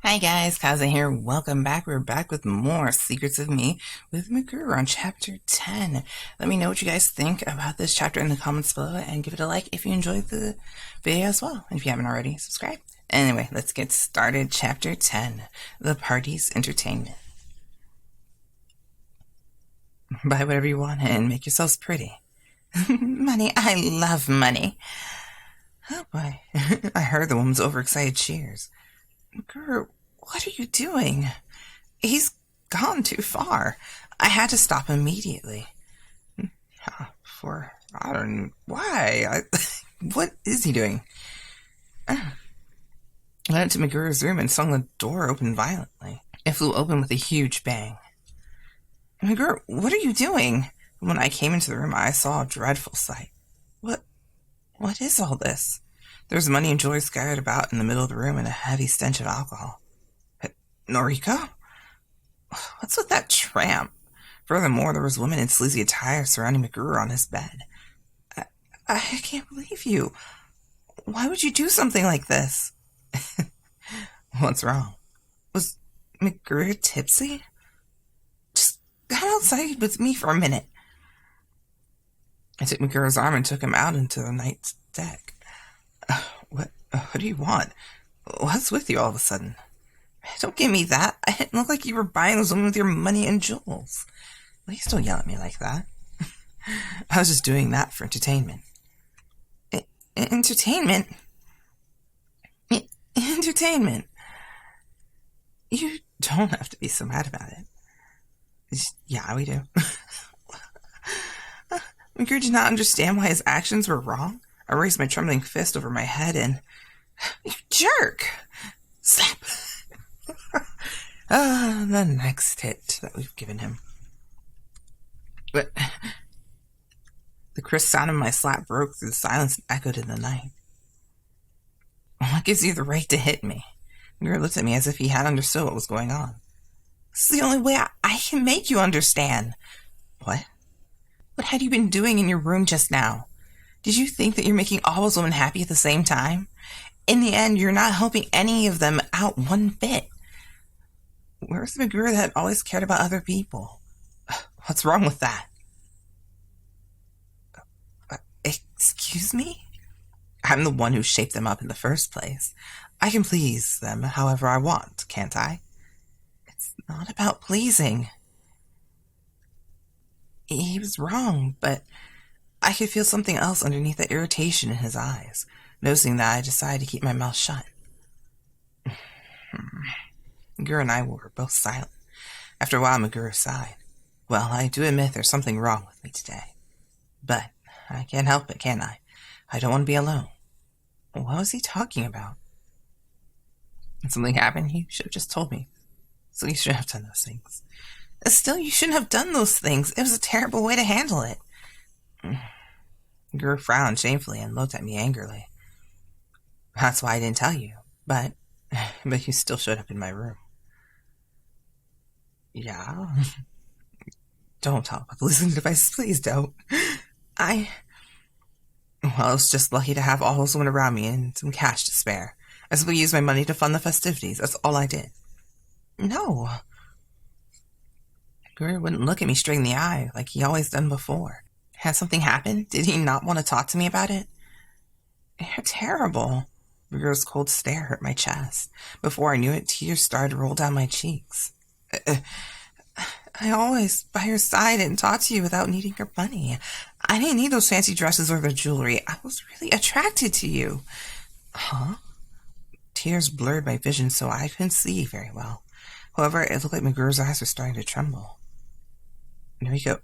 Hi guys, Kaza here. Welcome back. We're back with more Secrets of Me with Meguru on chapter 10. Let me know what you guys think about this chapter in the comments below and give it a like if you enjoyed the video as well. And if you haven't already, subscribe. Anyway, let's get started. Chapter 10, The Party's Entertainment. Buy whatever you want and make yourselves pretty. Money, I love money. Oh boy, I heard the woman's overexcited cheers. Meguru, what are you doing? He's gone too far. I had to stop immediately. I don't know why. What is he doing? I went into Meguru's room and swung the door open violently. It flew open with a huge bang. Meguru, what are you doing? When I came into the room, I saw a dreadful sight. What is all this? There was money and jewelry scattered about in the middle of the room and a heavy stench of alcohol. Noriko? What's with that tramp? Furthermore, there was women in sleazy attire surrounding Meguru on his bed. I can't believe you. Why would you do something like this? What's wrong? Was Meguru tipsy? Just got outside with me for a minute. I took Meguru's arm and took him out into the night deck. What do you want? What's with you all of a sudden? Don't give me that. I didn't look like you were buying those women with your money and jewels. Please don't yell at me like that. I was just doing that for entertainment. Entertainment? Entertainment. You don't have to be so mad about it. Yeah, we do. Meguru did not understand why his actions were wrong. I raised my trembling fist over my head and... You jerk! Slap! The next hit that we've given him. But the crisp sound of my slap broke through the silence and echoed in the night. What gives you the right to hit me? Meguru looked at me as if he had understood what was going on. This is the only way I can make you understand. What? What had you been doing in your room just now? Did you think that you're making all those women happy at the same time? In the end, you're not helping any of them out one bit. Where's the Meguru that always cared about other people? What's wrong with that? Excuse me? I'm the one who shaped them up in the first place. I can please them however I want, can't I? It's not about pleasing. He was wrong, but I could feel something else underneath the irritation in his eyes. Noticing that, I decided to keep my mouth shut. Meguru and I were both silent. After a while, Meguru sighed. Well, I do admit there's something wrong with me today. But I can't help it, can I? I don't want to be alone. What was he talking about? When something happened, you should have just told me. So you shouldn't have done those things. Still, you shouldn't have done those things. It was a terrible way to handle it. Meguru frowned shamefully and looked at me angrily. That's why I didn't tell you. But you still showed up in my room. Yeah? Don't talk about the listening devices, please don't. I was just lucky to have all those women around me and some cash to spare. I simply used my money to fund the festivities. That's all I did. No. Meguru wouldn't look at me straight in the eye like he always done before. Had something happened? Did he not want to talk to me about it? You're terrible. Meguru's cold stare hurt my chest. Before I knew it, tears started to roll down my cheeks. I always by your side and talk to you without needing your money. I didn't need those fancy dresses or the jewelry. I was really attracted to you. Huh? Tears blurred my vision so I couldn't see very well. However, it looked like Meguru's eyes were starting to tremble. Noriko,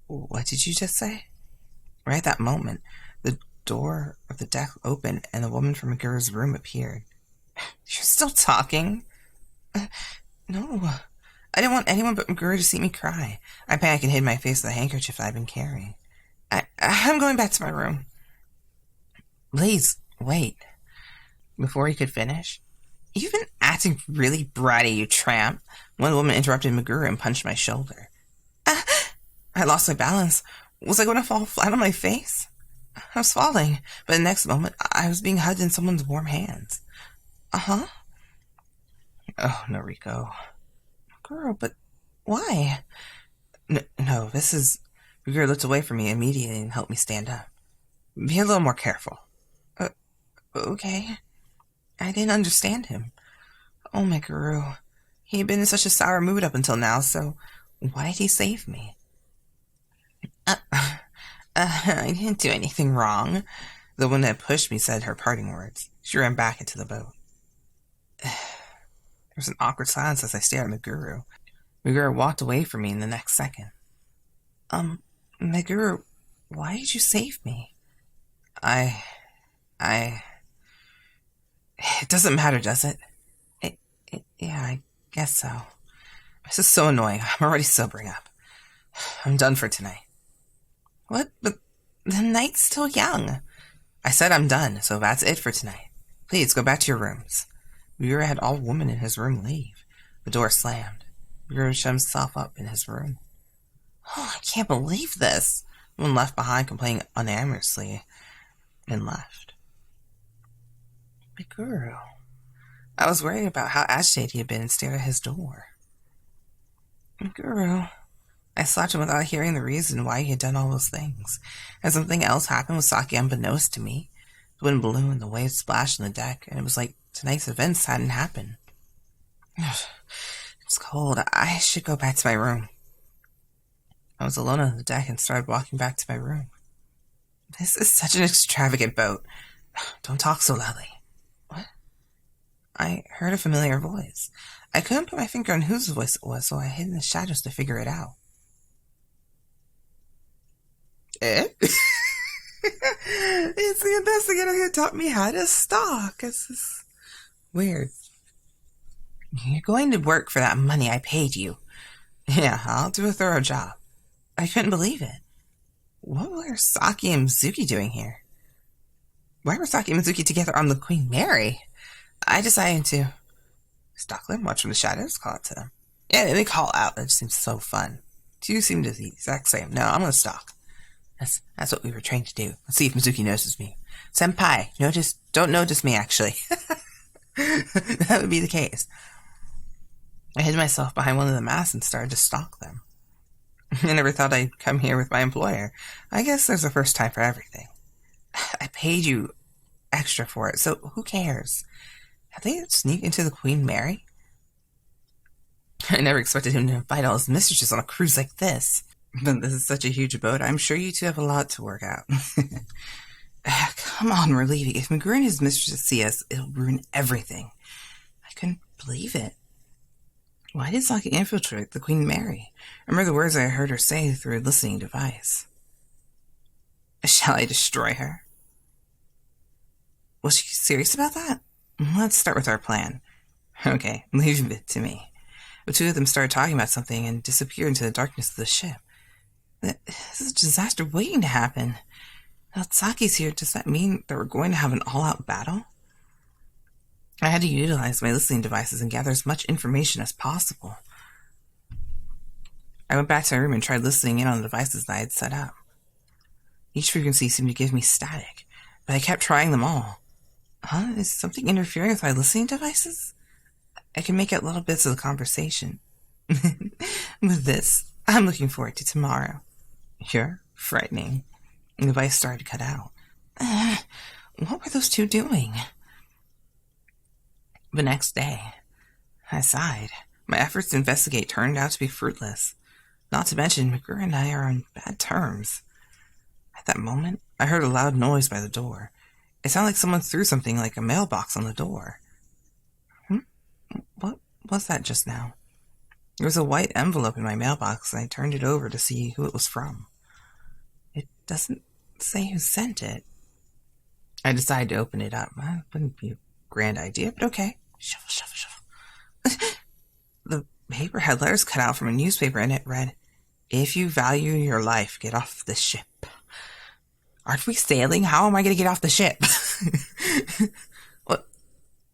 what did you just say? Right at that moment, the door of the deck opened and a woman from Meguru's room appeared. You're still talking? No. I didn't want anyone but Meguru to see me cry. I panicked and hid my face with a handkerchief I'd been carrying. I'm going back to my room. Please, wait. Before he could finish, you've been acting really bratty, you tramp. One woman interrupted Meguru and punched my shoulder. I lost my balance. Was I going to fall flat on my face? I was falling, but the next moment, I was being hugged in someone's warm hands. Uh-huh. Oh, Noriko. Girl, but why? No, this is... Meguru looked away from me immediately and helped me stand up. Be a little more careful. Uh, okay. I didn't understand him. Oh, Meguru. He had been in such a sour mood up until now, so why did he save me? I didn't do anything wrong. The one that pushed me said her parting words. She ran back into the boat. There was an awkward silence as I stared at Meguru. Meguru walked away from me in the next second. Meguru, why did you save me? It doesn't matter, does it? Yeah, I guess so. This is so annoying. I'm already sobering up. I'm done for tonight. What? But the night's still young. I said I'm done, so that's it for tonight. Please, go back to your rooms. Meguru had all women in his room leave. The door slammed. Meguru shut himself up in his room. Oh, I can't believe this. One left behind complaining unamorously and left. Meguru. I was worried about how agitated he had been and stared at his door. Meguru. I slapped him without hearing the reason why he had done all those things. Had something else happened with Saki unbeknownst to me? The wind blew and the waves splashed on the deck, and it was like tonight's events hadn't happened. It's cold. I should go back to my room. I was alone on the deck and started walking back to my room. This is such an extravagant boat. Don't talk so loudly. What? I heard a familiar voice. I couldn't put my finger on whose voice it was, so I hid in the shadows to figure it out. It's the investigator who taught me how to stalk. This is weird. You're going to work for that money I paid you. Yeah, I'll do a thorough job. I couldn't believe it. What were Saki and Mizuki doing here? Why were Saki and Mizuki together on the Queen Mary? I decided to stalk them, watch from the shadows, call out to them. Yeah, they call out. That just seems so fun. Two seem to be the exact same. No, I'm going to stalk. That's what we were trained to do. Let's see if Mizuki notices me. Senpai, don't notice me, actually. That would be the case. I hid myself behind one of the masts and started to stalk them. I never thought I'd come here with my employer. I guess there's a first time for everything. I paid you extra for it, so who cares? Have they sneaked into the Queen Mary? I never expected him to invite all his mistresses on a cruise like this. But this is such a huge boat, I'm sure you two have a lot to work out. Come on, we're leaving. If Meguru and his mistresses see us, it'll ruin everything. I couldn't believe it. Why did Saki infiltrate the Queen Mary? Remember the words I heard her say through a listening device. Shall I destroy her? Was she serious about that? Let's start with our plan. Okay, leave it to me. The two of them started talking about something and disappeared into the darkness of the ship. This is a disaster waiting to happen. Now Saki's here, does that mean that we're going to have an all-out battle? I had to utilize my listening devices and gather as much information as possible. I went back to my room and tried listening in on the devices that I had set up. Each frequency seemed to give me static, but I kept trying them all. Huh? Is something interfering with my listening devices? I can make out little bits of the conversation. With this, I'm looking forward to tomorrow. You're frightening. The device started to cut out. What were those two doing? The next day, I sighed. My efforts to investigate turned out to be fruitless. Not to mention, Meguru and I are on bad terms. At that moment, I heard a loud noise by the door. It sounded like someone threw something like a mailbox on the door. What was that just now? There was a white envelope in my mailbox, and I turned it over to see who it was from. It doesn't say who sent it. I decided to open it up. That wouldn't be a grand idea, but okay. Shuffle, shuffle, shuffle. The paper had letters cut out from a newspaper, and it read, "If you value your life, get off the ship." Aren't we sailing? How am I going to get off the ship?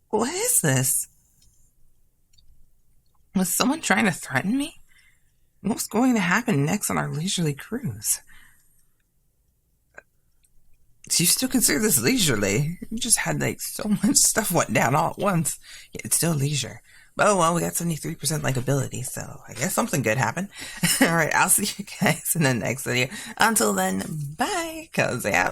What is this? Was someone trying to threaten me? What's going to happen next on our leisurely cruise? Do you still consider this leisurely? You just had so much stuff went down all at once. Yet it's still leisure. Oh, well, we got 73% likability, so I guess something good happened. Alright, I'll see you guys in the next video. Until then, bye, cause yeah.